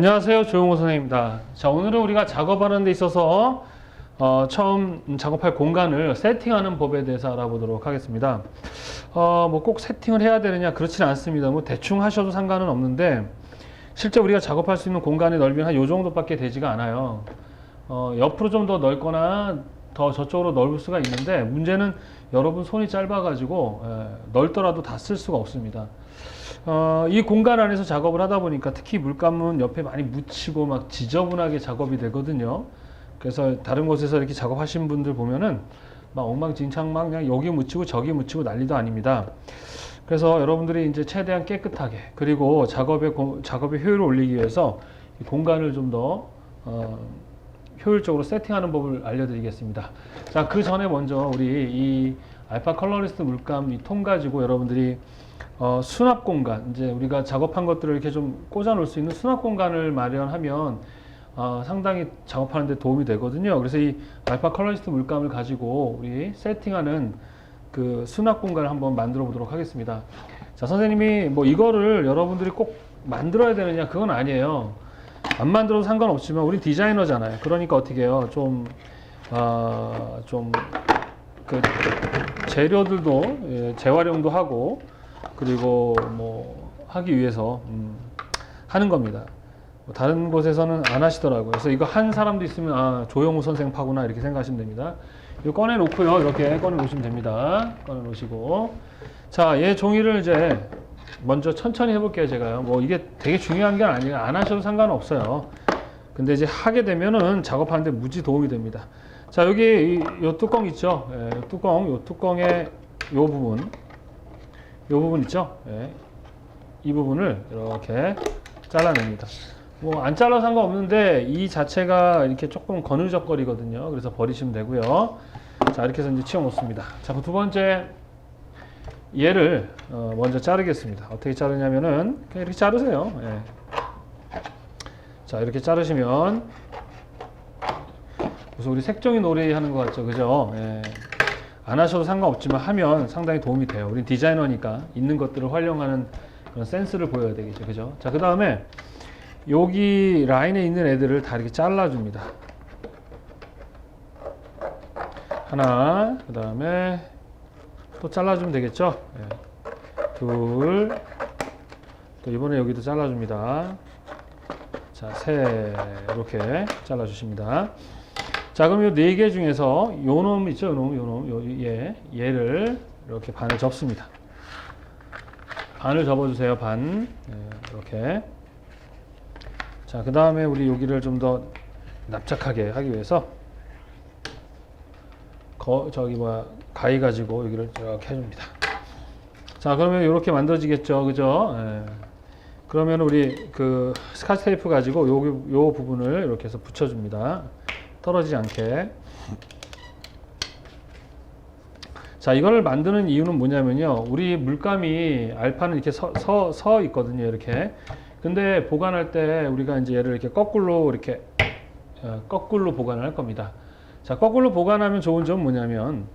안녕하세요, 조용호 선생님입니다. 자, 오늘은 우리가 작업하는 데 있어서 처음 작업할 공간을 세팅하는 법에 대해서 알아보도록 하겠습니다. 뭐 꼭 세팅을 해야 되느냐 그렇지는 않습니다. 뭐 대충 하셔도 상관은 없는데 실제 우리가 작업할 수 있는 공간의 넓이는 한 요 정도밖에 되지가 않아요. 옆으로 좀 더 넓거나 더 저쪽으로 넓을 수가 있는데 문제는 여러분 손이 짧아가지고 넓더라도 다 쓸 수가 없습니다. 이 공간 안에서 작업을 하다 보니까 특히 물감은 옆에 많이 묻히고 막 지저분하게 작업이 되거든요. 그래서 다른 곳에서 이렇게 작업하신 분들 보면은 막 엉망진창 막 그냥 여기 묻히고 저기 묻히고 난리도 아닙니다. 그래서 여러분들이 이제 최대한 깨끗하게 그리고 작업의 효율을 올리기 위해서 이 공간을 좀 더 효율적으로 세팅하는 법을 알려드리겠습니다. 자, 그 전에 먼저 우리 이 알파 컬러리스트 물감 이 통 가지고 여러분들이 수납 공간, 이제 우리가 작업한 것들을 이렇게 좀 꽂아 놓을 수 있는 수납 공간을 마련하면 상당히 작업하는 데 도움이 되거든요. 그래서 이 알파 컬러리스트 물감을 가지고 우리 세팅하는 그 수납 공간을 한번 만들어 보도록 하겠습니다. 자, 선생님이 뭐 이거를 여러분들이 꼭 만들어야 되느냐 그건 아니에요. 안 만들어도 상관없지만 우리 디자이너잖아요. 그러니까 어떻게 해요? 그 재료들도 재활용도 하고 그리고 뭐 하기 위해서 하는 겁니다. 다른 곳에서는 안 하시더라고요. 그래서 이거 한 사람도 있으면 조용호 선생 파구나 이렇게 생각하시면 됩니다. 이거 꺼내 놓고요. 이렇게 꺼내 놓으시면 됩니다. 꺼내 놓으시고 자, 얘 종이를 이제 먼저 천천히 해볼게요. 제가요. 뭐 이게 되게 중요한 게 아니에요. 안 하셔도 상관없어요. 근데 이제 하게 되면은 작업하는데 무지 도움이 됩니다. 자, 여기 요 뚜껑 있죠? 요 뚜껑의 요 부분 있죠? 이 부분을 이렇게 잘라냅니다. 뭐 안 잘라도 상관없는데 이 자체가 이렇게 조금 거느적거리거든요. 그래서 버리시면 되고요. 자, 이렇게 해서 이제 치워 놓습니다. 자, 두 번째 얘를 먼저 자르겠습니다. 어떻게 자르냐면은 그냥 이렇게 자르세요. 자, 이렇게 자르시면 무슨 우리 색종이 놀이 하는 것 같죠, 그죠? 안 하셔도 상관없지만 하면 상당히 도움이 돼요. 우린 디자이너니까 있는 것들을 활용하는 그런 센스를 보여야 되겠죠, 그죠? 자, 그 다음에 여기 라인에 있는 애들을 다 이렇게 잘라줍니다. 하나, 그 다음에 또 잘라주면 되겠죠? 둘, 또 이번에 여기도 잘라줍니다. 자, 셋, 이렇게 잘라주십니다. 자, 그럼 이 네 개 중에서 요 놈 있죠? 얘를 이렇게 반을 접습니다. 반을 접어주세요, 반. 이렇게. 자, 그 다음에 우리 여기를 좀 더 납작하게 하기 위해서 가위 가지고 여기를 이렇게 해줍니다. 자, 그러면 이렇게 만들어지겠죠, 그죠? 그러면 우리 그 스카치 테이프 가지고 요 부분을 이렇게 해서 붙여줍니다. 떨어지지 않게. 자, 이걸 만드는 이유는 뭐냐면요. 우리 물감이 알파는 이렇게 서 있거든요, 이렇게. 근데 보관할 때 우리가 이제 얘를 이렇게 거꾸로 보관을 할 겁니다. 자, 거꾸로 보관하면 좋은 점은 뭐냐면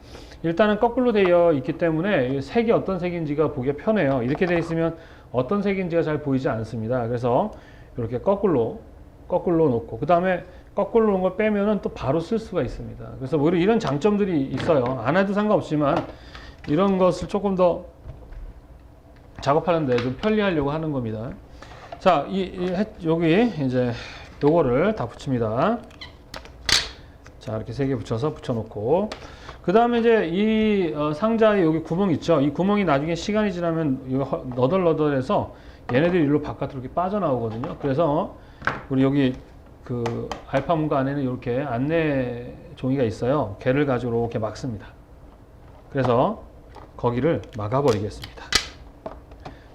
일단은 거꾸로 되어 있기 때문에 색이 어떤 색인지가 보기가 편해요. 이렇게 되어 있으면 어떤 색인지가 잘 보이지 않습니다. 그래서 이렇게 거꾸로 놓고 그 다음에 거꾸로 놓은 걸 빼면은 또 바로 쓸 수가 있습니다. 그래서 오히려 이런 장점들이 있어요. 안 해도 상관없지만 이런 것을 조금 더 작업하는데 좀 편리하려고 하는 겁니다. 자, 여기 이제 요거를 다 붙입니다. 자, 이렇게 3개 붙여놓고 그 다음에 이제 이 상자에 여기 구멍 있죠. 이 구멍이 나중에 시간이 지나면 이거 너덜너덜해서 얘네들이 일로 바깥으로 이렇게 빠져나오거든요. 그래서 우리 여기 그 알파 문가 안에는 이렇게 안내 종이가 있어요. 걔를 가지고 이렇게 막습니다. 그래서 거기를 막아버리겠습니다.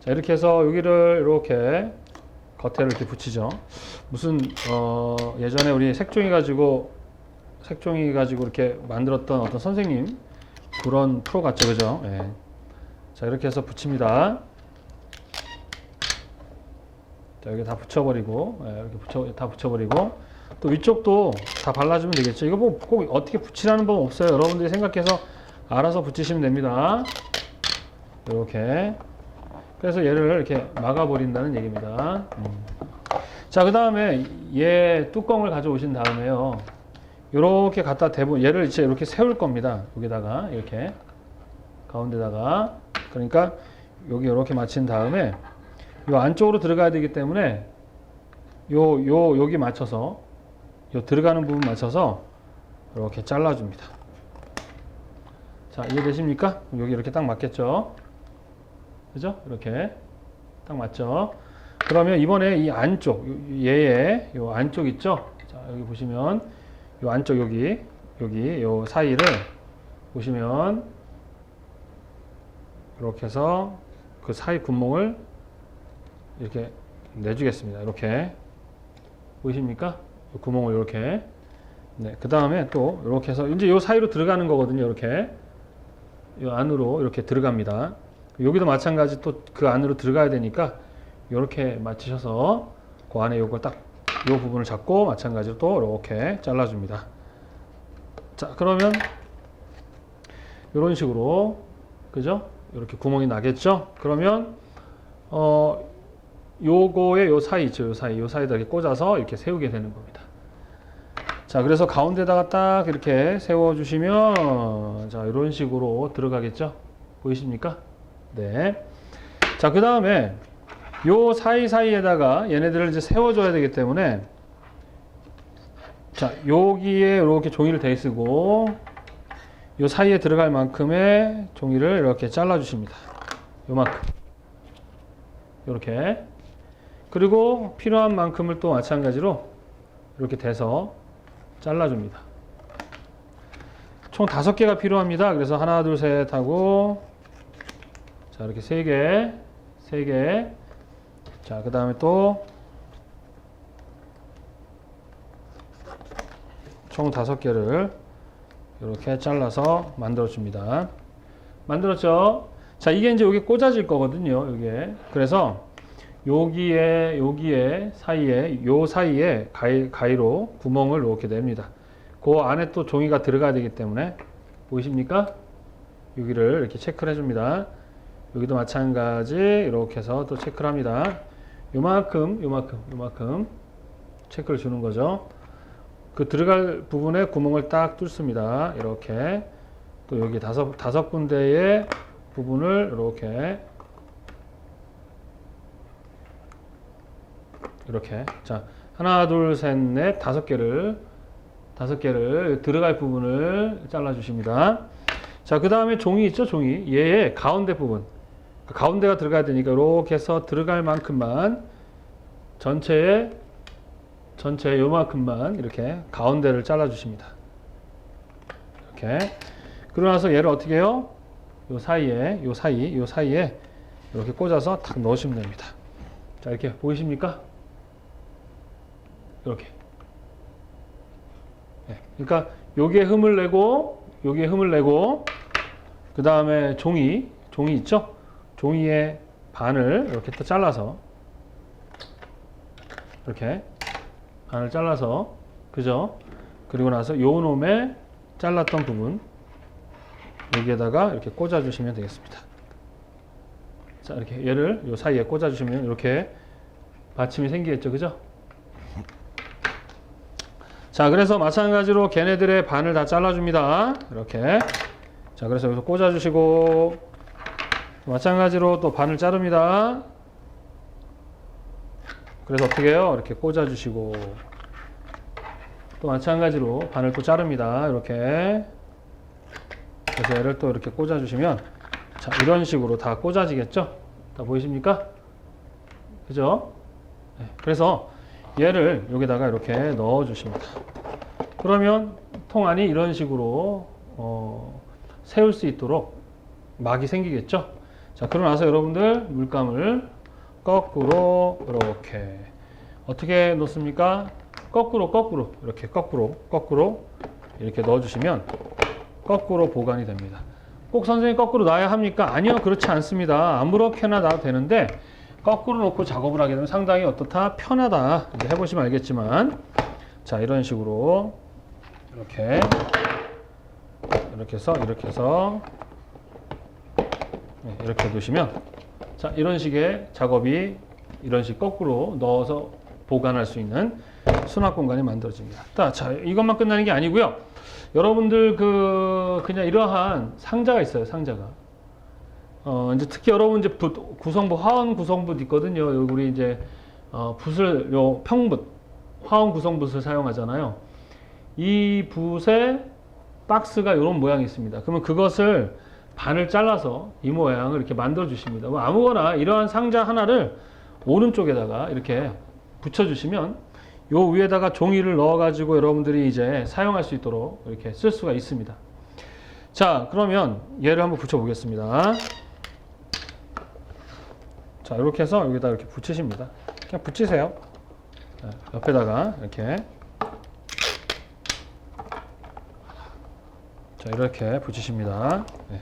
자, 이렇게 해서 여기를 이렇게 겉에를 이렇게 붙이죠. 무슨 예전에 우리 색종이 가지고 이렇게 만들었던 어떤 선생님 그런 프로 같죠, 그죠? 자, 이렇게 해서 붙입니다. 자, 여기 다 붙여버리고, 이렇게 다 붙여버리고, 또 위쪽도 다 발라주면 되겠죠. 이거 뭐 꼭 어떻게 붙이라는 법 없어요. 여러분들이 생각해서 알아서 붙이시면 됩니다. 이렇게. 그래서 얘를 이렇게 막아버린다는 얘기입니다. 자, 그 다음에 얘 뚜껑을 가져오신 다음에요. 이렇게 갖다 대고 얘를 이제 이렇게 세울 겁니다. 여기다가 이렇게 가운데다가 그러니까 여기 이렇게 맞춘 다음에 요 안쪽으로 들어가야 되기 때문에 여기 맞춰서 요 들어가는 부분 맞춰서 이렇게 잘라줍니다. 자, 이해되십니까? 여기 이렇게 딱 맞겠죠? 그죠? 이렇게 딱 맞죠? 그러면 이번에 이 안쪽, 얘의 요 안쪽 있죠? 자, 여기 보시면 요 안쪽 여기 요 사이를 보시면 이렇게 해서 그 사이 구멍을 이렇게 내주겠습니다. 이렇게 보이십니까? 요 구멍을 이렇게. 네, 그 다음에 또 이렇게 해서 이제 요 사이로 들어가는 거거든요. 이렇게 요 안으로 이렇게 들어갑니다. 여기도 마찬가지 또 그 안으로 들어가야 되니까 이렇게 맞추셔서 그 안에 요걸 딱 요 부분을 잡고 마찬가지로 또 이렇게 잘라줍니다. 자, 그러면 이런 식으로 그죠? 이렇게 구멍이 나겠죠? 그러면 요거의 요 사이 있죠? 요 사이에다 이렇게 꽂아서 이렇게 세우게 되는 겁니다. 자, 그래서 가운데다가 딱 이렇게 세워 주시면 자, 이런 식으로 들어가겠죠? 보이십니까? 네. 자, 그 다음에 요 사이사이에다가 얘네들을 이제 세워줘야 되기 때문에 자, 여기에 이렇게 종이를 대쓰고 요 사이에 들어갈 만큼의 종이를 이렇게 잘라 주십니다. 요만큼. 요렇게. 그리고 필요한 만큼을 또 마찬가지로 이렇게 대서 잘라줍니다. 총 5개가 필요합니다. 그래서 하나, 둘, 셋 하고 자, 이렇게 3개, 3개. 자, 그 다음에 또 총 5개를 이렇게 잘라서 만들어 줍니다. 만들었죠? 자, 이게 이제 여기 꽂아질 거거든요. 여기에. 그래서 여기에 사이에 요 사이에 가위로 구멍을 이렇게 냅니다. 그 안에 또 종이가 들어가야 되기 때문에 보이십니까? 여기를 이렇게 체크를 해줍니다. 여기도 마찬가지 이렇게 해서 또 체크를 합니다. 요만큼 체크를 주는 거죠. 그 들어갈 부분에 구멍을 딱 뚫습니다. 이렇게 또 여기 다섯 군데의 부분을 이렇게 자, 하나, 둘, 셋, 넷, 5개를 들어갈 부분을 잘라 주십니다. 자, 그 다음에 종이 있죠? 종이. 얘의 가운데 부분. 가운데가 들어가야 되니까 이렇게 해서 들어갈 만큼만 전체에 요만큼만 이렇게 가운데를 잘라 주십니다. 이렇게. 그러고 나서 얘를 어떻게 해요? 요 사이에 이렇게 꽂아서 탁 넣으시면 됩니다. 자, 이렇게 보이십니까? 이렇게. 네. 그러니까 여기에 흠을 내고 그 다음에 종이 있죠? 종이의 반을 이렇게 또 잘라서 이렇게 반을 잘라서 그죠? 그리고 나서 요 놈의 잘랐던 부분 여기에다가 이렇게 꽂아 주시면 되겠습니다. 자, 이렇게 얘를 요 사이에 꽂아 주시면 이렇게 받침이 생기겠죠, 그죠? 자, 그래서 마찬가지로 걔네들의 반을 다 잘라줍니다. 이렇게. 자, 그래서 여기서 꽂아주시고, 마찬가지로 또 반을 자릅니다. 그래서 어떻게 해요? 이렇게 꽂아주시고, 또 마찬가지로 반을 또 자릅니다. 이렇게. 그래서 얘를 또 이렇게 꽂아주시면, 자, 이런 식으로 다 꽂아지겠죠? 다 보이십니까? 그죠? 네, 그래서 얘를 여기다가 이렇게 넣어 주십니다. 그러면 통 안이 이런 식으로 세울 수 있도록 막이 생기겠죠. 자, 그러고 나서 여러분들 물감을 거꾸로 이렇게 어떻게 놓습니까? 거꾸로 이렇게 넣어 주시면 거꾸로 보관이 됩니다. 꼭 선생님 거꾸로 놔야 합니까? 아니요, 그렇지 않습니다. 아무렇게나 놔도 되는데 거꾸로 놓고 작업을 하게 되면 상당히 어떻다? 편하다. 이제 해보시면 알겠지만, 자, 이런 식으로 이렇게 해서 네, 이렇게 두시면, 자, 이런 식의 작업이 이런 식 거꾸로 넣어서 보관할 수 있는 수납 공간이 만들어집니다. 자, 이것만 끝나는 게 아니고요. 여러분들 그냥 이러한 상자가 있어요. 상자가. 이제 특히 여러분 이제 구성부 화원 구성부 있거든요. 여기 우리 이제 붓을 평붓 화원 구성붓을 사용하잖아요. 이 붓에 박스가 이런 모양이 있습니다. 그러면 그것을 반을 잘라서 이 모양을 이렇게 만들어 주십니다. 아무거나 이러한 상자 하나를 오른쪽에다가 이렇게 붙여 주시면 요 위에다가 종이를 넣어 가지고 여러분들이 이제 사용할 수 있도록 이렇게 쓸 수가 있습니다. 자, 그러면 얘를 한번 붙여 보겠습니다. 자, 이렇게 해서 여기다 이렇게 붙이십니다. 그냥 붙이세요. 자, 옆에다가 이렇게. 자, 이렇게 붙이십니다. 네.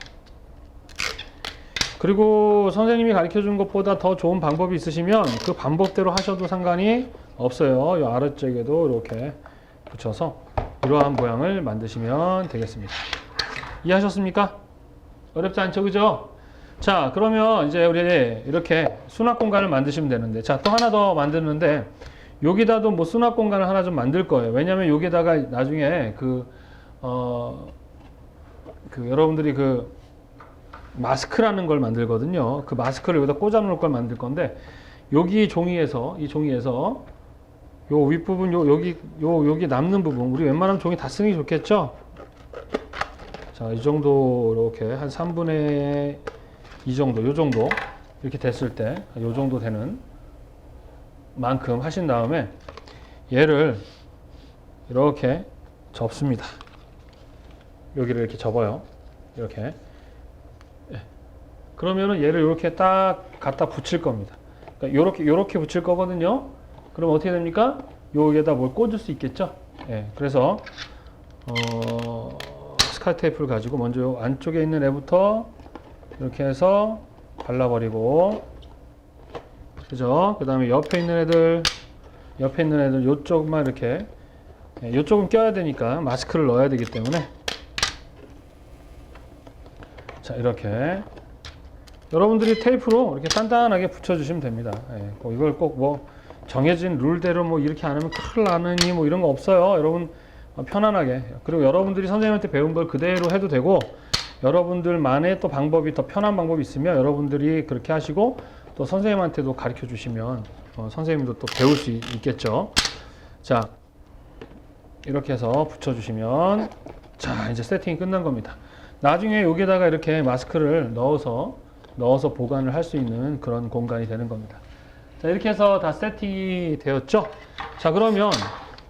그리고 선생님이 가르쳐 준 것보다 더 좋은 방법이 있으시면 그 방법대로 하셔도 상관이 없어요. 이 아래쪽에도 이렇게 붙여서 이러한 모양을 만드시면 되겠습니다. 이해하셨습니까? 어렵지 않죠, 그죠? 자, 그러면 이제 우리 이렇게 수납 공간을 만드시면 되는데, 자, 또 하나 더 만드는데, 여기다도 뭐 수납 공간을 하나 좀 만들 거예요. 왜냐면 여기다가 나중에 여러분들이 마스크라는 걸 만들거든요. 그 마스크를 여기다 꽂아 놓을 걸 만들 건데, 여기 종이에서, 이 종이에서, 요 윗부분, 여기 남는 부분, 우리 웬만하면 종이 다 쓰는 게 좋겠죠? 자, 이 정도, 이렇게, 한 3분의 2 정도, 요 정도, 이렇게 됐을 때, 요 정도 되는 만큼 하신 다음에, 얘를 이렇게 접습니다. 여기를 이렇게 접어요. 이렇게. 그러면은 얘를 이렇게 딱 갖다 붙일 겁니다. 그러니까 요렇게 붙일 거거든요. 그럼 어떻게 됩니까? 여기에다 뭘 꽂을 수 있겠죠? 예. 그래서, 스카이 테이프를 가지고 먼저 요 안쪽에 있는 애부터 이렇게 해서 발라버리고, 그죠? 그 다음에 옆에 있는 애들 요쪽만 이렇게, 요쪽은 껴야 되니까 마스크를 넣어야 되기 때문에, 자, 이렇게. 여러분들이 테이프로 이렇게 단단하게 붙여주시면 됩니다. 예, 이걸 꼭 뭐 정해진 룰대로 뭐 이렇게 안 하면 큰일 나느니 뭐 이런 거 없어요. 여러분 편안하게. 그리고 여러분들이 선생님한테 배운 걸 그대로 해도 되고, 여러분들만의 또 방법이 더 편한 방법이 있으면 여러분들이 그렇게 하시고 또 선생님한테도 가르쳐 주시면 선생님도 또 배울 수 있겠죠. 자, 이렇게 해서 붙여주시면, 자, 이제 세팅이 끝난 겁니다. 나중에 여기다가 이렇게 마스크를 넣어서 보관을 할 수 있는 그런 공간이 되는 겁니다. 자, 이렇게 해서 다 세팅이 되었죠. 자, 그러면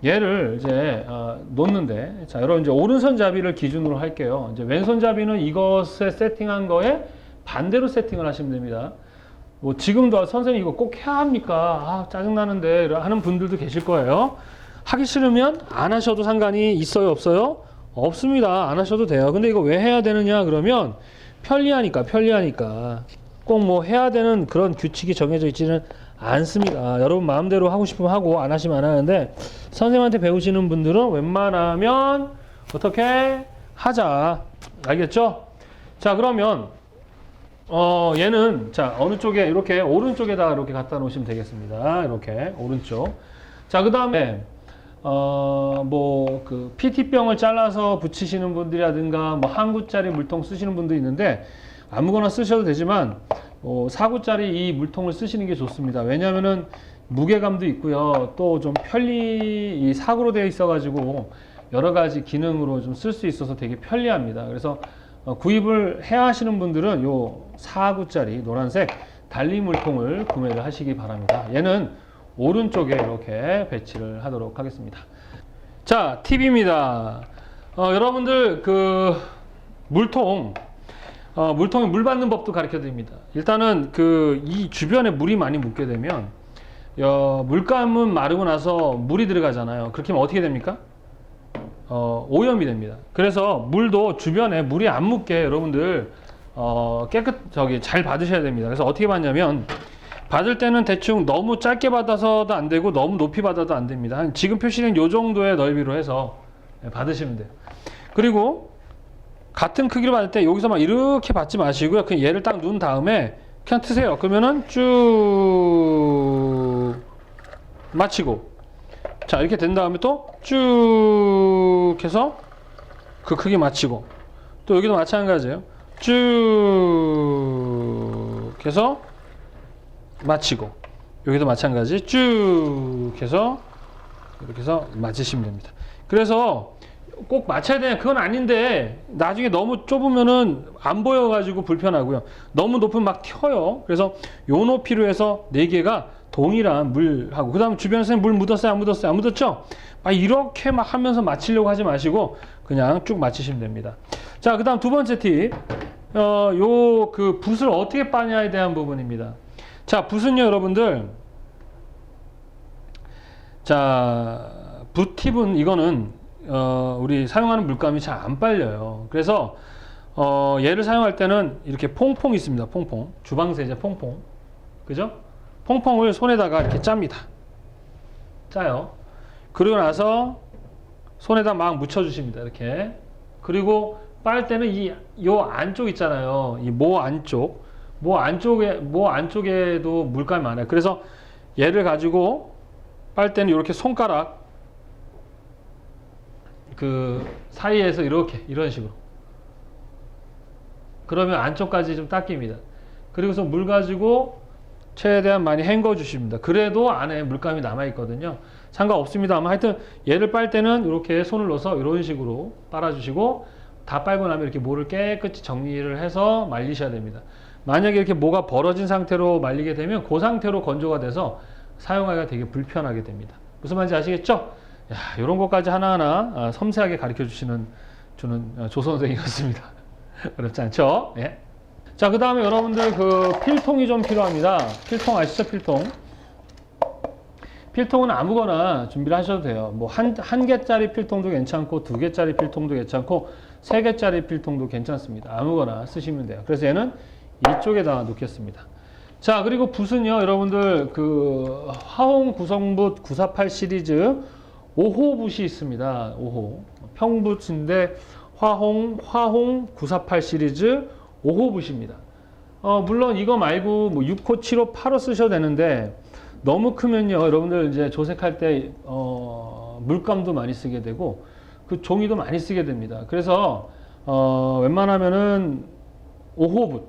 얘를 이제 놓는데, 자, 여러분 이제 오른손잡이를 기준으로 할게요. 이제 왼손잡이는 이것에 세팅한 거에 반대로 세팅을 하시면 됩니다. 뭐 지금도 선생님 이거 꼭 해야 합니까? 짜증나는데 하는 분들도 계실 거예요. 하기 싫으면 안 하셔도 상관이 있어요, 없어요? 없습니다. 안 하셔도 돼요. 근데 이거 왜 해야 되느냐 그러면 편리하니까. 꼭 뭐 해야 되는 그런 규칙이 정해져 있지는 않습니다. 여러분 마음대로 하고 싶으면 하고 안 하시면 안 하는데, 선생님한테 배우시는 분들은 웬만하면 어떻게 하자. 알겠죠? 자, 그러면 얘는 자, 어느 쪽에 이렇게 오른쪽에다 이렇게 갖다 놓으시면 되겠습니다. 이렇게 오른쪽. 자, 그다음에 PT병을 잘라서 붙이시는 분들이라든가, 뭐, 한 구짜리 물통 쓰시는 분도 있는데, 아무거나 쓰셔도 되지만, 4구짜리 이 물통을 쓰시는 게 좋습니다. 왜냐면은, 무게감도 있고요. 또 좀 이 4구로 되어 있어가지고, 여러 가지 기능으로 좀 쓸 수 있어서 되게 편리합니다. 그래서, 구입을 해야 하시는 분들은 요 4구짜리 노란색 달리 물통을 구매를 하시기 바랍니다. 얘는 오른쪽에 이렇게 배치를 하도록 하겠습니다. 자, 팁입니다. 여러분들 물통에 물 받는 법도 가르쳐 드립니다. 일단은 이 주변에 물이 많이 묻게 되면 물감은 마르고 나서 물이 들어가잖아요. 그렇게 하면 어떻게 됩니까? 오염이 됩니다. 그래서 물도 주변에 물이 안 묻게 여러분들 잘 받으셔야 됩니다. 그래서 어떻게 받냐면, 받을 때는 대충 너무 짧게 받아서도 안 되고 너무 높이 받아도 안 됩니다. 지금 표시된 요 정도의 넓이로 해서 받으시면 돼요. 그리고 같은 크기로 받을 때 여기서 막 이렇게 받지 마시고요. 그냥 얘를 딱 누운 다음에 그냥 트세요. 그러면은 쭉 마치고. 자, 이렇게 된 다음에 또 쭉 해서 그 크기 마치고. 또 여기도 마찬가지예요. 쭉 해서 마치고. 여기도 마찬가지. 쭉 해서 이렇게 해서 맞추시면 됩니다. 그래서 꼭 맞춰야 되냐 그건 아닌데 나중에 너무 좁으면은 안 보여가지고 불편하고요. 너무 높으면 막 튀어요. 그래서 요 높이로 해서 4개가 동일한 물하고, 그 다음에 주변에 선생님 물 묻었어요? 안 묻었어요? 안 묻었죠? 막 이렇게 막 하면서 맞추려고 하지 마시고 그냥 쭉 맞추시면 됩니다. 자, 그 다음 두 번째 팁. 요 그 붓을 어떻게 빠냐에 대한 부분입니다. 자, 붓은요, 여러분들. 자, 붓 팁은 이거는 우리 사용하는 물감이 잘 안 빨려요. 그래서 얘를 사용할 때는 이렇게 퐁퐁 있습니다. 퐁퐁. 주방세제 퐁퐁. 그죠? 퐁퐁을 손에다가 이렇게 짭니다. 짜요. 그리고 나서 손에다 막 묻혀주십니다. 이렇게. 그리고 빨 때는 요 안쪽 있잖아요. 이 모 안쪽에도 물감이 많아요. 그래서 얘를 가지고 빨 때는 이렇게 손가락 그 사이에서 이렇게 이런 식으로. 그러면 안쪽까지 좀 닦입니다. 그리고서 물 가지고 최대한 많이 헹궈 주십니다. 그래도 안에 물감이 남아 있거든요. 상관없습니다만 하여튼 얘를 빨 때는 이렇게 손을 넣어서 이런 식으로 빨아주시고, 다 빨고 나면 이렇게 모를 깨끗이 정리를 해서 말리셔야 됩니다. 만약에 이렇게 모가 벌어진 상태로 말리게 되면 그 상태로 건조가 돼서 사용하기가 되게 불편하게 됩니다. 무슨 말인지 아시겠죠? 야, 이런 것까지 하나하나 섬세하게 가르쳐 주는 조 선생이었습니다. 어렵지 않죠? 예. 자, 그 다음에 여러분들 그 필통이 좀 필요합니다. 필통 아시죠? 필통은 아무거나 준비를 하셔도 돼요. 뭐 한 개짜리 필통도 괜찮고, 2개짜리 필통도 괜찮고, 3개짜리 필통도 괜찮습니다. 아무거나 쓰시면 돼요. 그래서 얘는 이쪽에다 놓겠습니다. 자, 그리고 붓은요, 여러분들 그 화홍 구성붓 948 시리즈 5호 붓이 있습니다. 5호 평붓인데 화홍 948 시리즈 5호 붓입니다. 물론 이거 말고 뭐 6호, 7호, 8호 쓰셔도 되는데 너무 크면요, 여러분들 이제 조색할 때 물감도 많이 쓰게 되고 그 종이도 많이 쓰게 됩니다. 그래서 웬만하면은 5호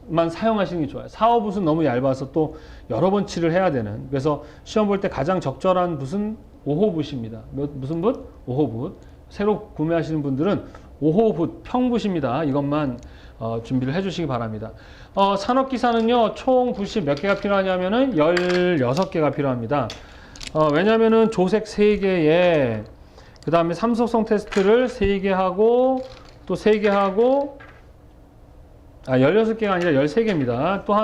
붓만 사용하시는 게 좋아요. 4호 붓은 너무 얇아서 또 여러 번 칠을 해야 되는. 그래서 시험 볼 때 가장 적절한 붓은 5호 붓입니다. 무슨 붓? 5호 붓. 새로 구매하시는 분들은 5호 붓, 평붓입니다. 이것만 준비를 해주시기 바랍니다. 산업기사는요, 총 붓이 몇 개가 필요하냐면은 16개가 필요합니다. 왜냐면은 조색 3개에, 그 다음에 삼속성 테스트를 3개 하고, 또 3개 하고, 16개가 아니라 13개입니다. 또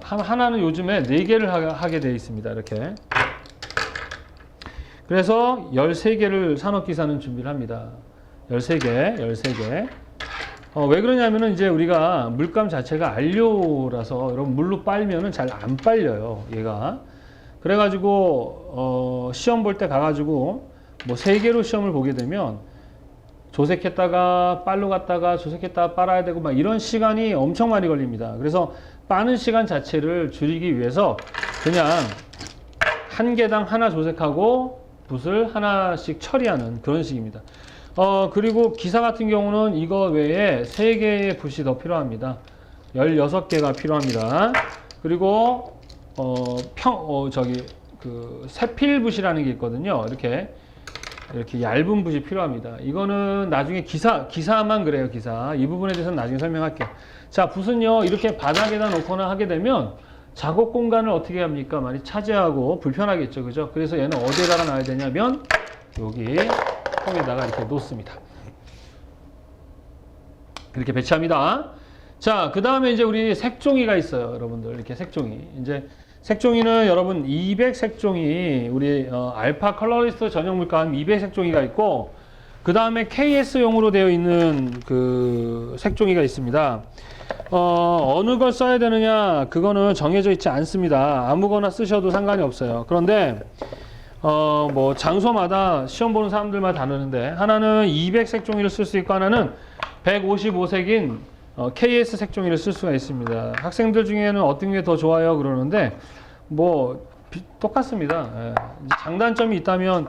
하나는 요즘에 4개를 하게 되어 있습니다. 이렇게. 그래서 13개를 산업기사는 준비를 합니다. 13개. 왜 그러냐면은 이제 우리가 물감 자체가 안료라서 여러분 물로 빨면은 잘 안 빨려요, 얘가. 그래가지고, 시험 볼 때 가가지고 뭐 3개로 시험을 보게 되면 조색했다가 빨로 갔다가 조색했다가 빨아야 되고 막 이런 시간이 엄청 많이 걸립니다. 그래서 빠는 시간 자체를 줄이기 위해서 그냥 한 개당 하나 조색하고 붓을 하나씩 처리하는 그런 식입니다. 그리고 기사 같은 경우는 이거 외에 3개의 붓이 더 필요합니다. 16개가 필요합니다. 그리고 세필붓이라는 게 있거든요. 이렇게 얇은 붓이 필요합니다. 이거는 나중에 기사만 그래요, 기사. 이 부분에 대해서는 나중에 설명할게요. 자, 붓은요, 이렇게 바닥에다 놓거나 하게 되면 작업 공간을 어떻게 합니까? 많이 차지하고 불편하겠죠, 그죠? 그래서 얘는 어디에다가 놔야 되냐면, 여기 통에다가 이렇게 놓습니다. 이렇게 배치합니다. 자, 그 다음에 이제 우리 색종이가 있어요, 여러분들. 이렇게 색종이. 이제 색종이는 여러분 200 색종이 우리 알파 컬러리스트 전용 물감 200 색종이가 있고, 그 다음에 KS용으로 되어 있는 그 색종이가 있습니다. 어느 걸 써야 되느냐 그거는 정해져 있지 않습니다. 아무거나 쓰셔도 상관이 없어요. 그런데 뭐 장소마다 시험 보는 사람들마다 다르는데, 하나는 200 색종이를 쓸 수 있고 하나는 155색인 KS 색종이를 쓸 수가 있습니다. 학생들 중에는 어떤 게 더 좋아요 그러는데, 뭐 똑같습니다. 예. 이제 장단점이 있다면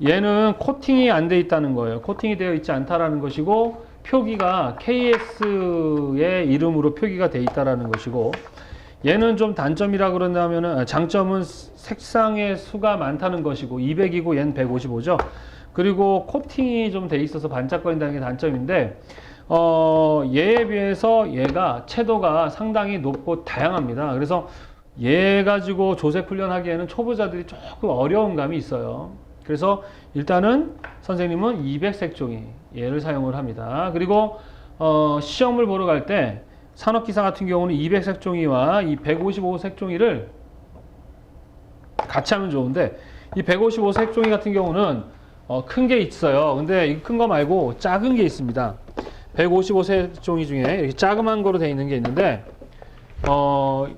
얘는 코팅이 안 돼 있다는 거예요. 코팅이 되어 있지 않다라는 것이고 표기가 KS의 이름으로 표기가 돼 있다라는 것이고 얘는 좀 단점이라 그런다면은 장점은 색상의 수가 많다는 것이고 200이고 얘는 155죠. 그리고 코팅이 좀 돼 있어서 반짝거린다는 게 단점인데 얘에 비해서 얘가 채도가 상당히 높고 다양합니다. 그래서 얘 가지고 조색 훈련하기에는 초보자들이 조금 어려운 감이 있어요. 그래서 일단은 선생님은 200색종이 얘를 사용을 합니다. 그리고 시험을 보러 갈 때 산업기사 같은 경우는 200색종이와 이 155색종이를 같이 하면 좋은데 이 155색종이 같은 경우는 큰 게 있어요. 근데 이 큰 거 말고 작은 게 있습니다. 155색종이 중에 이렇게 자그만 거로 되어 있는 게 있는데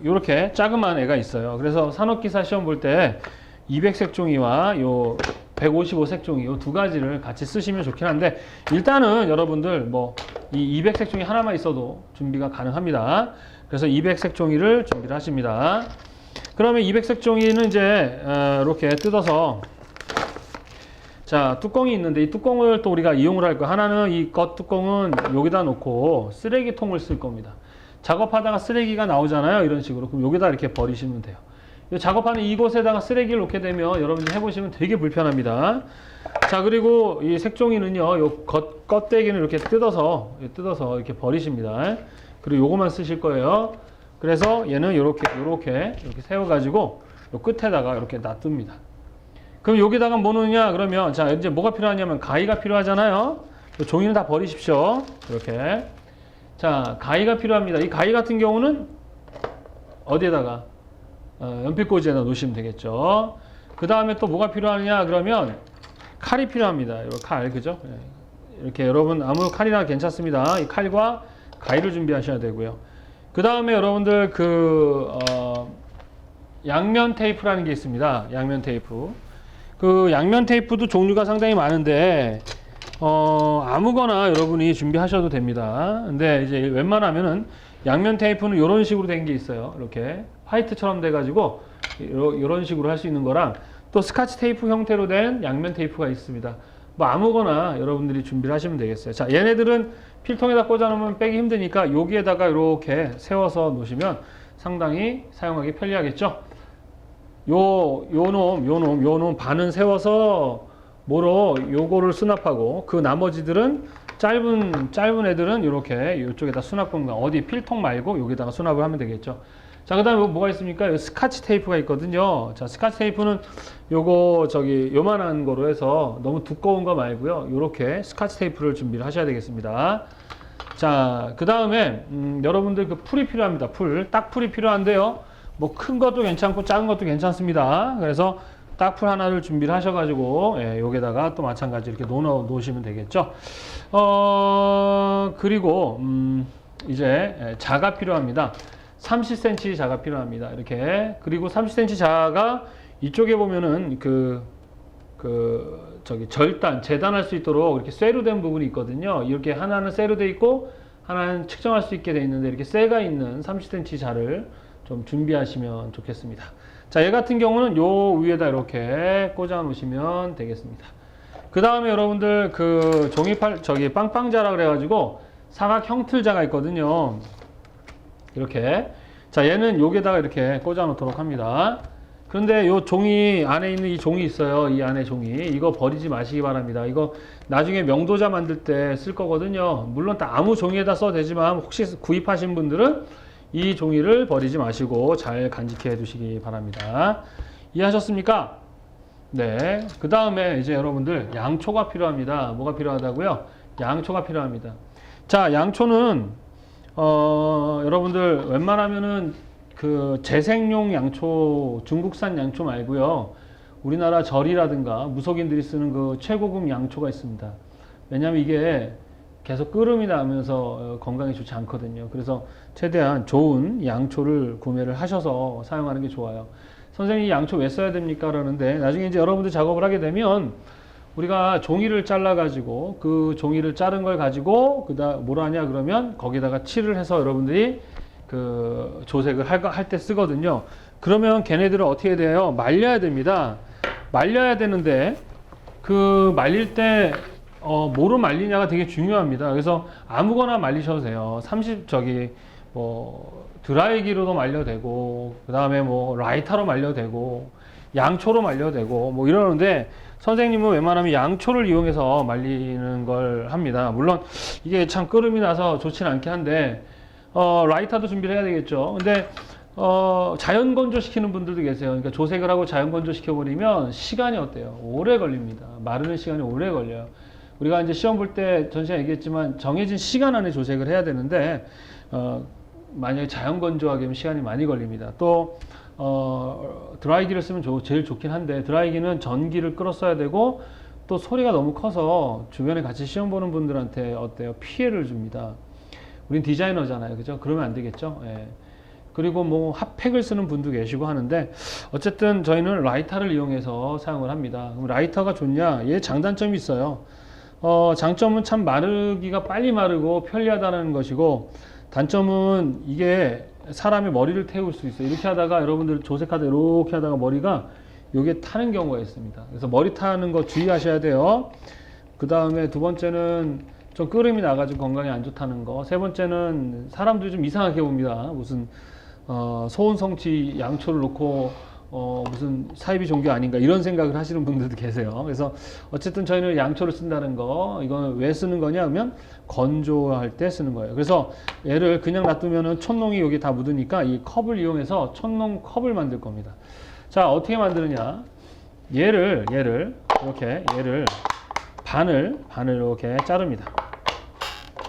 요렇게 자그만 애가 있어요. 그래서 산업기사 시험 볼 때 200색종이와 요 155색종이 요 두 가지를 같이 쓰시면 좋긴 한데 일단은 여러분들 뭐 이 200색종이 하나만 있어도 준비가 가능합니다. 그래서 200색종이를 준비를 하십니다. 그러면 200색종이는 이제 이렇게 뜯어서 자 뚜껑이 있는데 이 뚜껑을 또 우리가 이용을 할 거예요. 하나는 이 겉 뚜껑은 여기다 놓고 쓰레기통을 쓸 겁니다. 작업하다가 쓰레기가 나오잖아요. 이런 식으로. 그럼 여기다 이렇게 버리시면 돼요. 이 작업하는 이곳에다가 쓰레기를 놓게 되면 여러분들 해보시면 되게 불편합니다. 자, 그리고 이 색종이는요, 요 겉대기는 이렇게 뜯어서 이렇게 버리십니다. 그리고 요거만 쓰실 거예요. 그래서 얘는 요렇게 세워가지고 요 끝에다가 이렇게 놔둡니다. 그럼 여기다가 뭐 넣느냐? 그러면 자, 이제 뭐가 필요하냐면 가위가 필요하잖아요. 요 종이는 다 버리십시오. 이렇게. 자, 가위가 필요합니다. 이 가위 같은 경우는 어디에다가 연필꽂이에다 놓으시면 되겠죠. 그 다음에 또 뭐가 필요하느냐 그러면 칼이 필요합니다. 이런 칼, 그죠? 이렇게 여러분 아무 칼이나 괜찮습니다. 이 칼과 가위를 준비하셔야 되고요. 그 다음에 여러분들 양면 테이프라는 게 있습니다. 양면 테이프. 그 양면 테이프도 종류가 상당히 많은데 아무거나 여러분이 준비하셔도 됩니다. 근데 이제 웬만하면은 양면 테이프는 이런 식으로 된 게 있어요. 이렇게 화이트처럼 돼가지고 이런 식으로 할 수 있는 거랑 또 스카치 테이프 형태로 된 양면 테이프가 있습니다. 뭐 아무거나 여러분들이 준비를 하시면 되겠어요. 자, 얘네들은 필통에다 꽂아 놓으면 빼기 힘드니까 여기에다가 이렇게 세워서 놓으시면 상당히 사용하기 편리하겠죠. 요 놈 반은 세워서 뭐로 요거를 수납하고 그 나머지들은 짧은 애들은 이렇게 이쪽에다 수납 공간 어디 필통 말고 여기다가 수납을 하면 되겠죠. 자, 그 다음에 뭐가 있습니까? 스카치 테이프가 있거든요. 자, 스카치 테이프는 요거 요만한 거로 해서 너무 두꺼운 거 말고요. 요렇게 스카치 테이프를 준비를 하셔야 되겠습니다. 자, 그 다음에 여러분들 그 풀이 필요합니다. 딱풀이 필요한데요. 뭐 큰 것도 괜찮고 작은 것도 괜찮습니다. 그래서 딱풀 하나를 준비를 하셔가지고 여기다가 또 마찬가지 이렇게 놓으시면 되겠죠. 그리고 이제 자가 필요합니다. 30cm 자가 필요합니다. 이렇게. 그리고 30cm 자가 이쪽에 보면은 재단할 수 있도록 이렇게 쇠로 된 부분이 있거든요. 이렇게 하나는 쇠로 돼 있고 하나는 측정할 수 있게 돼 있는데 이렇게 쇠가 있는 30cm 자를 좀 준비하시면 좋겠습니다. 자, 얘 같은 경우는 요 위에다 이렇게 꽂아 놓으시면 되겠습니다. 그 다음에 여러분들 빵빵자라 그래가지고 사각 형틀자가 있거든요. 이렇게. 자, 얘는 여기다가 이렇게 꽂아 놓도록 합니다. 그런데 요 종이 안에 있는 이 종이 있어요. 이 안에 종이. 이거 버리지 마시기 바랍니다. 이거 나중에 명도자 만들 때 쓸 거거든요. 물론 아무 종이에다 써도 되지만 혹시 구입하신 분들은 이 종이를 버리지 마시고 잘 간직해 두시기 바랍니다. 이해하셨습니까? 네. 그 다음에 이제 여러분들 양초가 필요합니다. 뭐가 필요하다고요? 양초가 필요합니다. 자, 양초는 여러분들 웬만하면은 그 재생용 양초, 중국산 양초 말고요. 우리나라 절이라든가 무속인들이 쓰는 그 최고급 양초가 있습니다. 왜냐하면 이게 계속 끓음이 나면서 건강에 좋지 않거든요. 그래서 최대한 좋은 양초를 구매를 하셔서 사용하는 게 좋아요. 선생님이 양초 왜 써야 됩니까? 그러는데 나중에 이제 여러분들 작업을 하게 되면 우리가 종이를 잘라 가지고 그 종이를 자른 걸 가지고 뭐라 하냐 그러면 거기다가 칠을 해서 여러분들이 그 조색을 할 때 쓰거든요. 그러면 걔네들을 어떻게 해야 돼요? 말려야 됩니다. 말려야 되는데 그 말릴 때 뭐로 말리냐가 되게 중요합니다. 그래서 아무거나 말리셔도 돼요. 드라이기로도 말려도 되고, 그 다음에 뭐 라이터로 말려도 되고, 양초로 말려도 되고, 뭐 이러는데 선생님은 웬만하면 양초를 이용해서 말리는 걸 합니다. 물론 이게 참 끓음이 나서 좋지는 않긴 한데 라이터도 준비를 해야 되겠죠. 근데 자연 건조시키는 분들도 계세요. 그러니까 조색을 하고 자연 건조시켜 버리면 시간이 어때요? 오래 걸립니다. 마르는 시간이 오래 걸려요. 우리가 이제 시험 볼 때 전 시간 얘기했지만 정해진 시간 안에 조색을 해야 되는데 만약에 자연 건조하게 하면 시간이 많이 걸립니다. 또 드라이기를 쓰면 제일 좋긴 한데 드라이기는 전기를 끌어 써야 되고 또 소리가 너무 커서 주변에 같이 시험 보는 분들한테 어때요? 피해를 줍니다. 우린 디자이너잖아요. 그죠? 그러면 안 되겠죠? 예. 그리고 뭐 핫팩을 쓰는 분도 계시고 하는데 어쨌든 저희는 라이터를 이용해서 사용을 합니다. 그럼 라이터가 좋냐? 얘 장단점이 있어요. 장점은 참 마르기가 빨리 마르고 편리하다는 것이고 단점은 이게 사람의 머리를 태울 수 있어요. 이렇게 하다가 여러분들 조색하다 이렇게 하다가 머리가 요게 타는 경우가 있습니다. 그래서 머리 타는 거 주의하셔야 돼요. 그 다음에 두 번째는 좀 끓음이 나가지고 건강에 안 좋다는 거. 세 번째는 사람들이 좀 이상하게 봅니다. 무슨 소원성취 양초를 놓고 무슨 사이비 종교 아닌가 이런 생각을 하시는 분들도 계세요. 그래서 어쨌든 저희는 양초를 쓴다는 거, 이건 왜 쓰는 거냐 하면 건조할 때 쓰는 거예요. 그래서 얘를 그냥 놔두면은 촛농이 여기 다 묻으니까 이 컵을 이용해서 촛농 컵을 만들 겁니다. 자, 어떻게 만드느냐? 얘를 이렇게 반을 이렇게 자릅니다.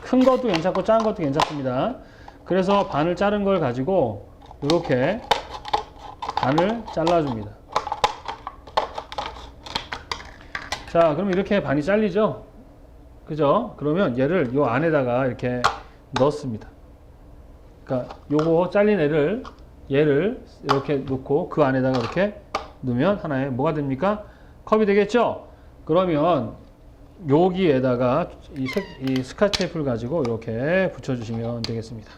큰 것도 괜찮고 작은 것도 괜찮습니다. 그래서 반을 자른 걸 가지고 이렇게 반을 잘라줍니다. 자, 그럼 이렇게 반이 잘리죠? 그죠? 그러면 얘를 요 안에다가 이렇게 넣습니다. 그러니까 요거 잘린 얘를 이렇게 놓고 그 안에다가 이렇게 넣으면 하나의 뭐가 됩니까? 컵이 되겠죠? 그러면 여기에다가 이 스카치 테이프를 가지고 이렇게 붙여주시면 되겠습니다.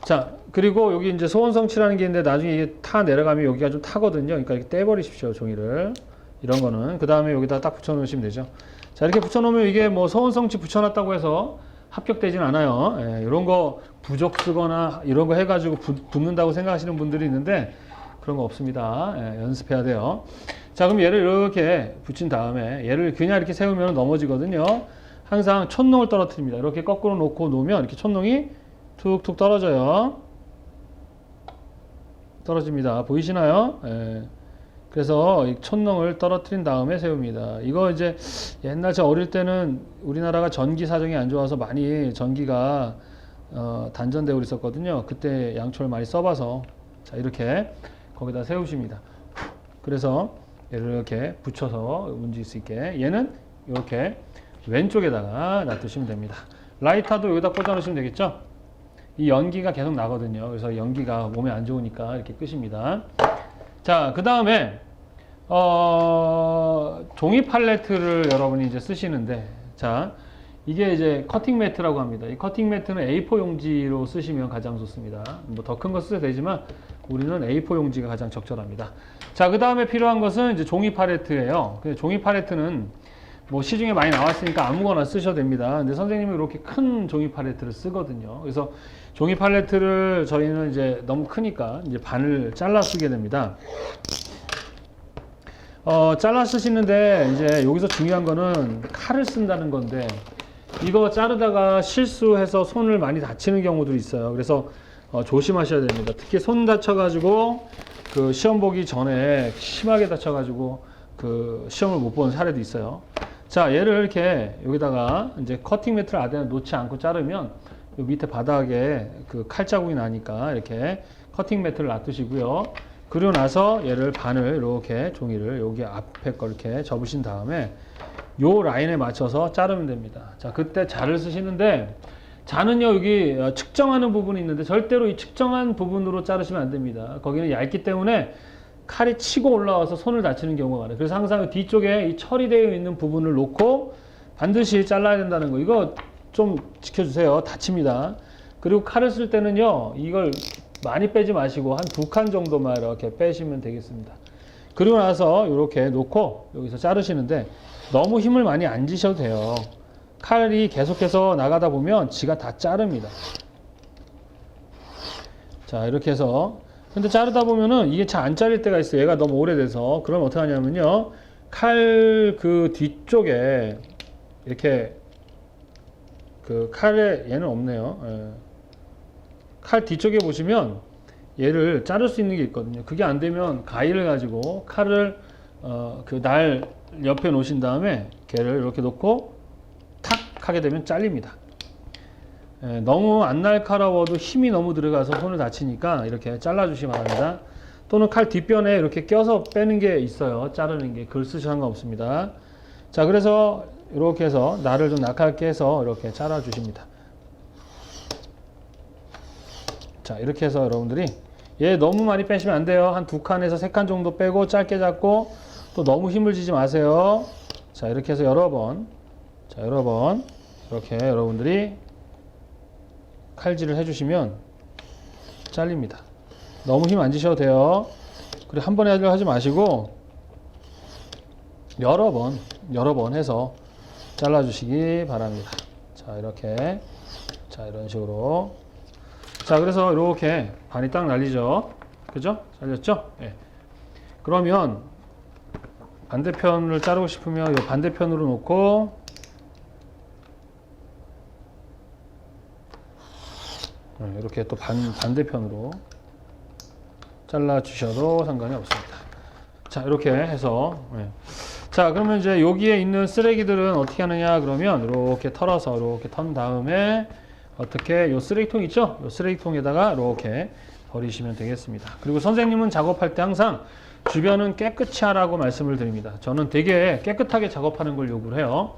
자, 그리고 여기 이제 소원성취라는 게 있는데 나중에 이게 타 내려가면 여기가 좀 타거든요. 그러니까 이렇게 떼버리십시오, 종이를. 이런 거는. 그 다음에 여기다 딱 붙여놓으시면 되죠. 자, 이렇게 붙여놓으면 이게 뭐 소원성취 붙여놨다고 해서 합격되진 않아요. 예, 이런 거 부적 쓰거나 이런 거 해가지고 붙는다고 생각하시는 분들이 있는데 그런 거 없습니다. 예, 연습해야 돼요. 자, 그럼 얘를 이렇게 붙인 다음에 얘를 그냥 이렇게 세우면 넘어지거든요. 항상 촛농을 떨어뜨립니다. 이렇게 거꾸로 놓고 놓으면 이렇게 촛농이 툭툭 떨어져요. 떨어집니다. 보이시나요? 예. 그래서 이 촛농을 떨어뜨린 다음에 세웁니다. 이거 이제 옛날 저 어릴 때는 우리나라가 전기 사정이 안 좋아서 많이 전기가 단전되고 있었거든요. 그때 양초를 많이 써봐서 자, 이렇게 거기다 세우십니다. 그래서 얘를 이렇게 붙여서 움직일 수 있게 얘는 이렇게 왼쪽에다가 놔두시면 됩니다. 라이터도 여기다 꽂아 놓으시면 되겠죠? 이 연기가 계속 나거든요. 그래서 연기가 몸에 안 좋으니까 이렇게 끄십니다. 자, 그 다음에 종이 팔레트를 여러분이 이제 쓰시는데, 자, 이게 이제 커팅 매트라고 합니다. 이 커팅 매트는 A4 용지로 쓰시면 가장 좋습니다. 뭐 더 큰 거 쓰셔도 되지만 우리는 A4 용지가 가장 적절합니다. 자, 그 다음에 필요한 것은 이제 종이 팔레트예요. 근데 종이 팔레트는 뭐 시중에 많이 나왔으니까 아무거나 쓰셔도 됩니다. 근데 선생님이 이렇게 큰 종이 팔레트를 쓰거든요. 그래서 종이 팔레트를 저희는 이제 너무 크니까 이제 반을 잘라 쓰게 됩니다. 잘라 쓰시는데 이제 여기서 중요한 거는 칼을 쓴다는 건데 이거 자르다가 실수해서 손을 많이 다치는 경우도 있어요. 그래서 조심하셔야 됩니다. 특히 손 다쳐가지고 그 시험 보기 전에 심하게 다쳐가지고 그 시험을 못 보는 사례도 있어요. 자, 얘를 이렇게 여기다가 이제 커팅 매트를 아래에 놓지 않고 자르면 요 밑에 바닥에 그 칼자국이 나니까 이렇게 커팅 매트를 놔두시고요. 그리고 나서 얘를 반을 이렇게 종이를 여기 앞에 거 이렇게 접으신 다음에 요 라인에 맞춰서 자르면 됩니다. 자, 그때 자를 쓰시는데 자는요 여기 측정하는 부분이 있는데 절대로 이 측정한 부분으로 자르시면 안 됩니다. 거기는 얇기 때문에 칼이 치고 올라와서 손을 다치는 경우가 많아요. 그래서 항상 뒤쪽에 이 처리되어 있는 부분을 놓고 반드시 잘라야 된다는 거. 이거 좀 지켜주세요. 다칩니다. 그리고 칼을 쓸 때는요, 이걸 많이 빼지 마시고 한 2칸 정도만 이렇게 빼시면 되겠습니다. 그리고 나서 이렇게 놓고 여기서 자르시는데 너무 힘을 많이 안 주셔도 돼요. 칼이 계속해서 나가다 보면 지가 다 자릅니다. 자, 이렇게 해서. 근데 자르다 보면은 이게 잘 안 잘릴 때가 있어요. 얘가 너무 오래돼서. 그럼 어떻게 하냐면요. 칼 그 뒤쪽에 이렇게 그 칼에 얘는 없네요. 예. 칼 뒤쪽에 보시면 얘를 자를 수 있는 게 있거든요. 그게 안 되면 가위를 가지고 칼을 그 날 옆에 놓으신 다음에 걔를 이렇게 놓고 탁 하게 되면 잘립니다. 예, 너무 안 날카로워도 힘이 너무 들어가서 손을 다치니까 이렇게 잘라주시기 바랍니다. 또는 칼 뒷변에 이렇게 껴서 빼는 게 있어요. 자르는 게. 그걸 쓰셔도 상관없습니다. 자, 그래서 이렇게 해서 날을 좀 날카롭게 해서 이렇게 잘라주십니다. 자, 이렇게 해서 여러분들이 얘 너무 많이 빼시면 안 돼요. 한 2칸에서 3칸 정도 빼고 짧게 잡고 또 너무 힘을 주지 마세요. 자, 이렇게 해서 여러 번 이렇게 여러분들이 칼질을 해주시면 잘립니다. 너무 힘 안 주셔도 돼요. 그리고 한 번에 하지 마시고 여러 번 해서 잘라주시기 바랍니다. 자, 이렇게. 자, 이런 식으로. 자, 그래서 이렇게 반이 딱 날리죠. 그죠? 잘렸죠? 예. 그러면 반대편을 자르고 싶으면 이 반대편으로 놓고 이렇게 또 반대편으로 잘라 주셔도 상관이 없습니다. 자, 이렇게 해서 자, 그러면 이제 여기에 있는 쓰레기들은 어떻게 하느냐 그러면 이렇게 털어서 이렇게 턴 다음에 어떻게 요 쓰레기통 있죠? 요 쓰레기통에다가 이렇게 버리시면 되겠습니다. 그리고 선생님은 작업할 때 항상 주변은 깨끗이 하라고 말씀을 드립니다. 저는 되게 깨끗하게 작업하는 걸 요구를 해요.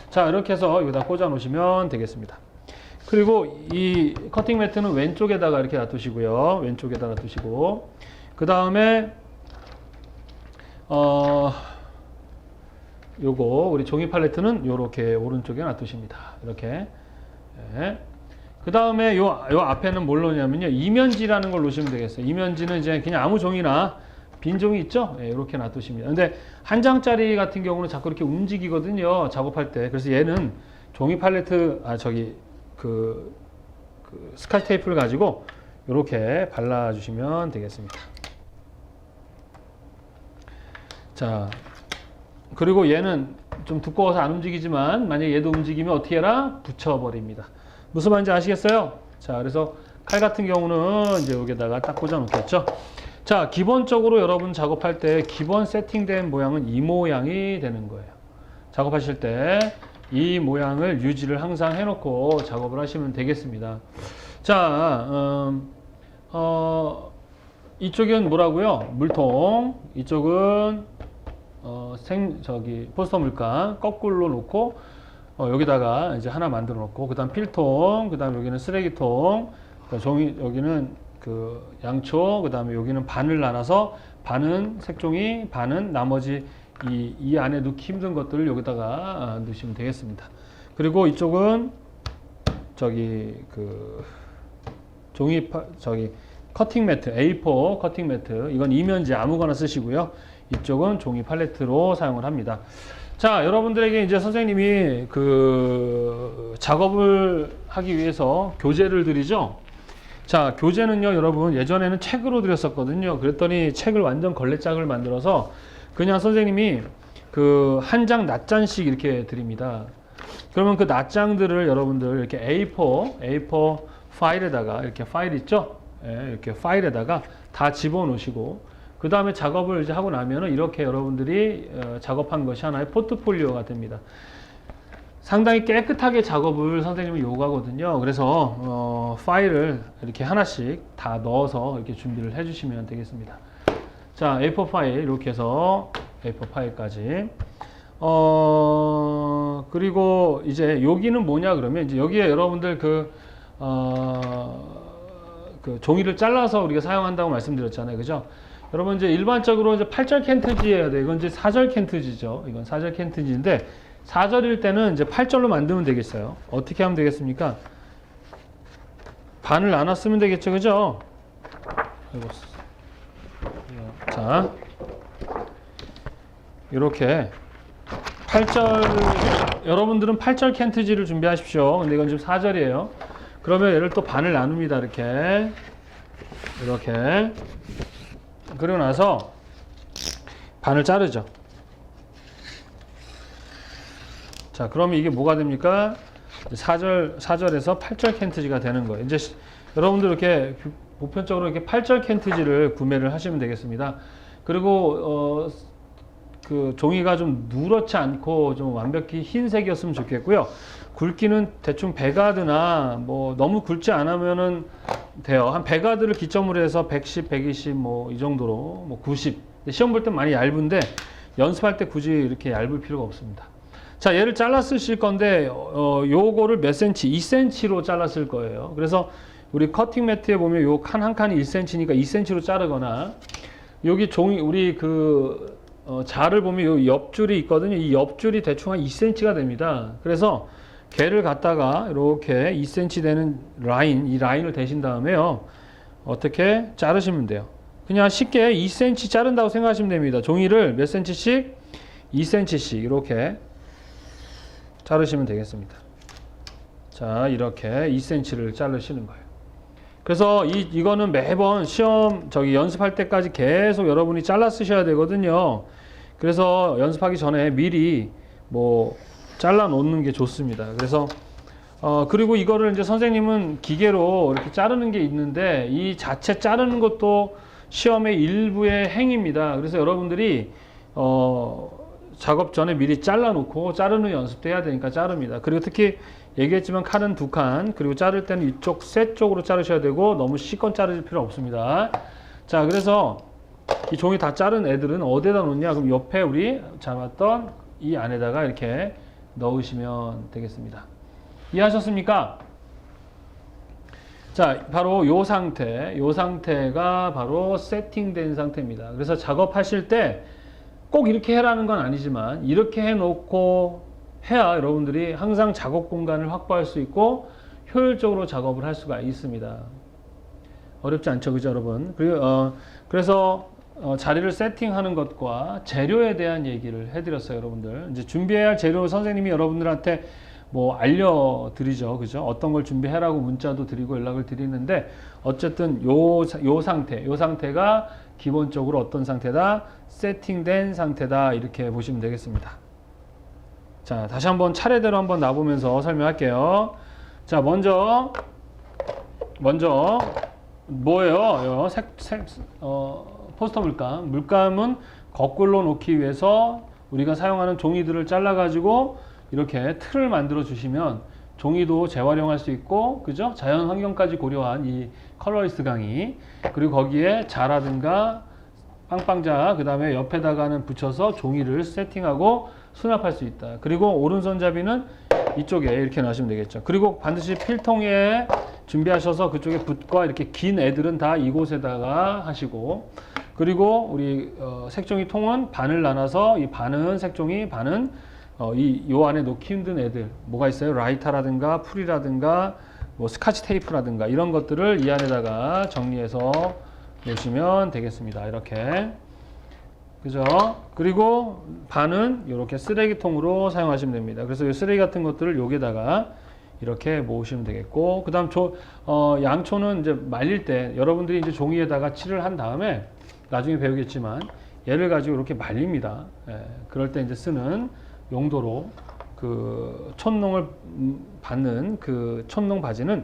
자, 이렇게 해서 여기다 꽂아 놓으시면 되겠습니다. 그리고 이 커팅 매트는 왼쪽에다가 이렇게 놔두시고요. 왼쪽에다 놔두시고 그 다음에 요거 우리 종이 팔레트는 요렇게 오른쪽에 놔두십니다. 이렇게. 네. 그 다음에 요 앞에는 뭘 놓냐면요. 이면지라는 걸 놓으시면 되겠어요. 이면지는 이제 그냥 아무 종이나 빈 종이 있죠? 네, 이렇게 놔두십니다. 근데 한 장짜리 같은 경우는 자꾸 이렇게 움직이거든요. 작업할 때. 그래서 얘는 종이 팔레트, 그 스카치 테이프를 가지고 이렇게 발라주시면 되겠습니다. 자, 그리고 얘는 좀 두꺼워서 안 움직이지만 만약에 얘도 움직이면 어떻게 해라? 붙여버립니다. 무슨 말인지 아시겠어요? 자, 그래서 칼 같은 경우는 이제 여기다가 딱 꽂아 놓겠죠. 자, 기본적으로 여러분 작업할 때 기본 세팅된 모양은 이 모양이 되는 거예요. 작업하실 때 이 모양을 유지를 항상 해놓고 작업을 하시면 되겠습니다. 자, 이쪽은 뭐라고요? 물통. 이쪽은 포스터 물감 거꾸로 놓고 여기다가 이제 하나 만들어 놓고 그다음 필통, 그다음 여기는 쓰레기통, 종이 여기는 그 양초, 그다음에 여기는 반을 나눠서 반은 색종이, 반은 나머지 이 안에 넣기 힘든 것들을 여기다가 넣으시면 되겠습니다. 그리고 이쪽은 커팅 매트, A4 커팅 매트, 이건 이면지 아무거나 쓰시고요. 이쪽은 종이 팔레트로 사용을 합니다. 자, 여러분들에게 이제 선생님이 그 작업을 하기 위해서 교재를 드리죠. 자, 교재는요, 여러분 예전에는 책으로 드렸었거든요. 그랬더니 책을 완전 걸레짝을 만들어서 그냥 선생님이 그 한 장 낱장씩 이렇게 드립니다. 그러면 그 낱장들을 여러분들 이렇게 A4 파일에다가 이렇게 파일 있죠? 예, 이렇게 파일에다가 다 집어넣으시고 그 다음에 작업을 이제 하고 나면은 이렇게 여러분들이 작업한 것이 하나의 포트폴리오가 됩니다. 상당히 깨끗하게 작업을 선생님은 요구하거든요. 그래서 파일을 이렇게 하나씩 다 넣어서 이렇게 준비를 해주시면 되겠습니다. 자, A4 파일 이렇게 해서 A4 파일까지. 그리고 이제 여기는 뭐냐 그러면 이제 여기에 여러분들 그 종이를 잘라서 우리가 사용한다고 말씀드렸잖아요. 그죠? 여러분 이제 일반적으로 이제 8절 캔트지여야 돼요. 이건 이제 4절 캔트지죠. 이건 4절 캔트지인데 4절일 때는 이제 8절로 만들면 되겠어요. 어떻게 하면 되겠습니까? 반을 나눴으면 되겠죠, 그죠? 아이고. 자, 이렇게 8절, 여러분들은 8절 캔트지를 준비하십시오. 근데 이건 지금 4절이에요. 그러면 얘를 또 반을 나눕니다. 이렇게. 그리고 나서 반을 자르죠. 자, 그러면 이게 뭐가 됩니까? 4절에서 8절 캔트지가 되는 거예요. 이제 여러분들 이렇게 보편적으로 이렇게 8절 캔트지를 구매를 하시면 되겠습니다. 그리고 그 종이가 좀 누렇지 않고 좀 완벽히 흰색이었으면 좋겠고요. 굵기는 대충 배가드나 뭐 너무 굵지 않으면은 돼요. 한 배가드를 기점으로 해서 110, 120 뭐 이 정도로 뭐 90. 시험 볼 때 많이 얇은데 연습할 때 굳이 이렇게 얇을 필요가 없습니다. 자, 얘를 잘라 쓰실 건데 요거를 몇 센치? 2cm로 잘라 쓸 거예요. 그래서 우리 커팅 매트에 보면 요 칸 한 칸이 1cm니까 2cm로 자르거나 여기 종이 우리 그 자를 보면 요 옆줄이 있거든요. 이 옆줄이 대충 한 2cm가 됩니다. 그래서 걔를 갖다가 이렇게 2cm 되는 라인, 이 라인을 대신 다음에요. 어떻게 자르시면 돼요. 그냥 쉽게 2cm 자른다고 생각하시면 됩니다. 종이를 몇 cm씩? 2cm씩 이렇게 자르시면 되겠습니다. 자, 이렇게 2cm를 자르시는 거예요. 그래서 이거는 매번 시험 연습할 때까지 계속 여러분이 잘라 쓰셔야 되거든요. 그래서 연습하기 전에 미리 뭐 잘라 놓는 게 좋습니다. 그래서 그리고 이거를 이제 선생님은 기계로 이렇게 자르는 게 있는데 이 자체 자르는 것도 시험의 일부의 행위입니다. 그래서 여러분들이 작업 전에 미리 잘라 놓고 자르는 연습도 해야 되니까 자릅니다. 그리고 특히 얘기했지만 칼은 2칸, 그리고 자를 때는 이쪽 셋 쪽으로 자르셔야 되고 너무 실컷 자를 필요 없습니다. 자, 그래서 이 종이 다 자른 애들은 어디에다 놓냐? 그럼 옆에 우리 잡았던 이 안에다가 이렇게 넣으시면 되겠습니다. 이해하셨습니까? 자, 바로 요 상태가 바로 세팅된 상태입니다. 그래서 작업하실 때 꼭 이렇게 해라는 건 아니지만 이렇게 해놓고 해야 여러분들이 항상 작업 공간을 확보할 수 있고 효율적으로 작업을 할 수가 있습니다. 어렵지 않죠, 그죠, 여러분? 그리고 그래서 자리를 세팅하는 것과 재료에 대한 얘기를 해드렸어요, 여러분들. 이제 준비해야 할 재료 선생님이 여러분들한테 뭐 알려드리죠, 그죠? 어떤 걸 준비해라고 문자도 드리고 연락을 드리는데 어쨌든 요 상태가 기본적으로 어떤 상태다? 세팅된 상태다, 이렇게 보시면 되겠습니다. 자, 다시 한번 차례대로 한번 놔보면서 설명할게요. 자, 먼저 뭐예요? 포스터 물감. 물감은 거꾸로 놓기 위해서 우리가 사용하는 종이들을 잘라가지고 이렇게 틀을 만들어 주시면 종이도 재활용할 수 있고, 그죠? 자연 환경까지 고려한 이 컬러리스트 강의, 그리고 거기에 자라든가 빵빵자, 그 다음에 옆에다가는 붙여서 종이를 세팅하고 수납할 수 있다. 그리고 오른손잡이는 이쪽에 이렇게 놔시면 되겠죠. 그리고 반드시 필통에 준비하셔서 그쪽에 붓과 이렇게 긴 애들은 다 이곳에다가 하시고, 그리고 우리 색종이 통은 반을 나눠서 이 반은 색종이, 반은 요 안에 놓기 힘든 애들 뭐가 있어요? 라이터라든가 풀이라든가 뭐 스카치 테이프라든가 이런 것들을 이 안에다가 정리해서 놓으시면 되겠습니다. 이렇게, 그죠? 그리고 반은 이렇게 쓰레기통으로 사용하시면 됩니다. 그래서 이 쓰레기 같은 것들을 여기다가 이렇게 모으시면 되겠고, 그 다음 양초는 이제 말릴 때 여러분들이 이제 종이에다가 칠을 한 다음에 나중에 배우겠지만 얘를 가지고 이렇게 말립니다. 그럴 때 이제 쓰는 용도로 그 촛농을 받는 그 촛농 바지는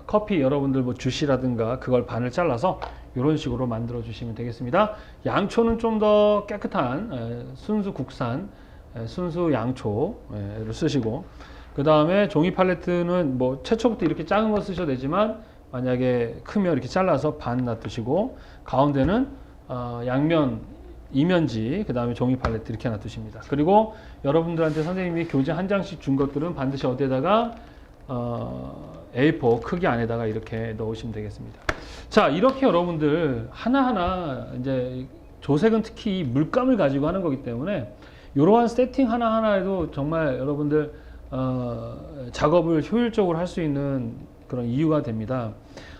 커피 여러분들 뭐 주시라든가 그걸 반을 잘라서 이런 식으로 만들어 주시면 되겠습니다. 양초는 좀 더 깨끗한 순수 국산 순수 양초를 쓰시고, 그 다음에 종이 팔레트는 뭐 최초부터 이렇게 작은 거 쓰셔도 되지만 만약에 크면 이렇게 잘라서 반 놔두시고, 가운데는 양면 이면지, 그 다음에 종이 팔레트 이렇게 놔두십니다. 그리고 여러분들한테 선생님이 교재 한 장씩 준 것들은 반드시 어디에다가 A4 크기 안에다가 이렇게 넣으시면 되겠습니다. 자, 이렇게 여러분들 하나하나 이제 조색은 특히 이 물감을 가지고 하는 거기 때문에 이러한 세팅 하나하나에도 정말 여러분들 작업을 효율적으로 할 수 있는 그런 이유가 됩니다.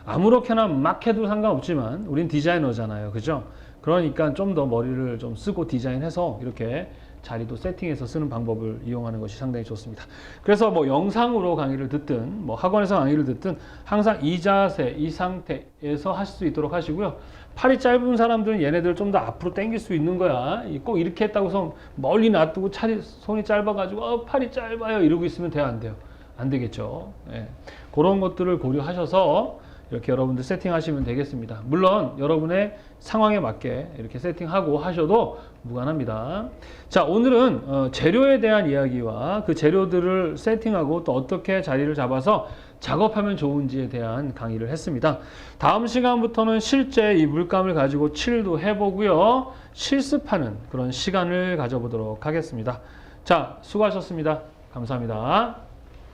아무렇게나 막 해도 상관없지만 우린 디자이너잖아요. 그죠? 그러니까 좀 더 머리를 좀 쓰고 디자인해서 이렇게 자리도 세팅해서 쓰는 방법을 이용하는 것이 상당히 좋습니다. 그래서 뭐 영상으로 강의를 듣든 뭐 학원에서 강의를 듣든 항상 이 자세, 이 상태에서 하실 수 있도록 하시고요. 팔이 짧은 사람들은 얘네들 좀 더 앞으로 당길 수 있는 거야. 꼭 이렇게 했다고 해서 멀리 놔두고 손이 짧아가지고 팔이 짧아요 이러고 있으면 돼요, 안 돼요? 안 되겠죠. 예. 그런 것들을 고려하셔서 이렇게 여러분들 세팅하시면 되겠습니다. 물론 여러분의 상황에 맞게 이렇게 세팅하고 하셔도 무관합니다. 자, 오늘은 재료에 대한 이야기와 그 재료들을 세팅하고 또 어떻게 자리를 잡아서 작업하면 좋은지에 대한 강의를 했습니다. 다음 시간부터는 실제 이 물감을 가지고 칠도 해보고요. 실습하는 그런 시간을 가져보도록 하겠습니다. 자, 수고하셨습니다. 감사합니다.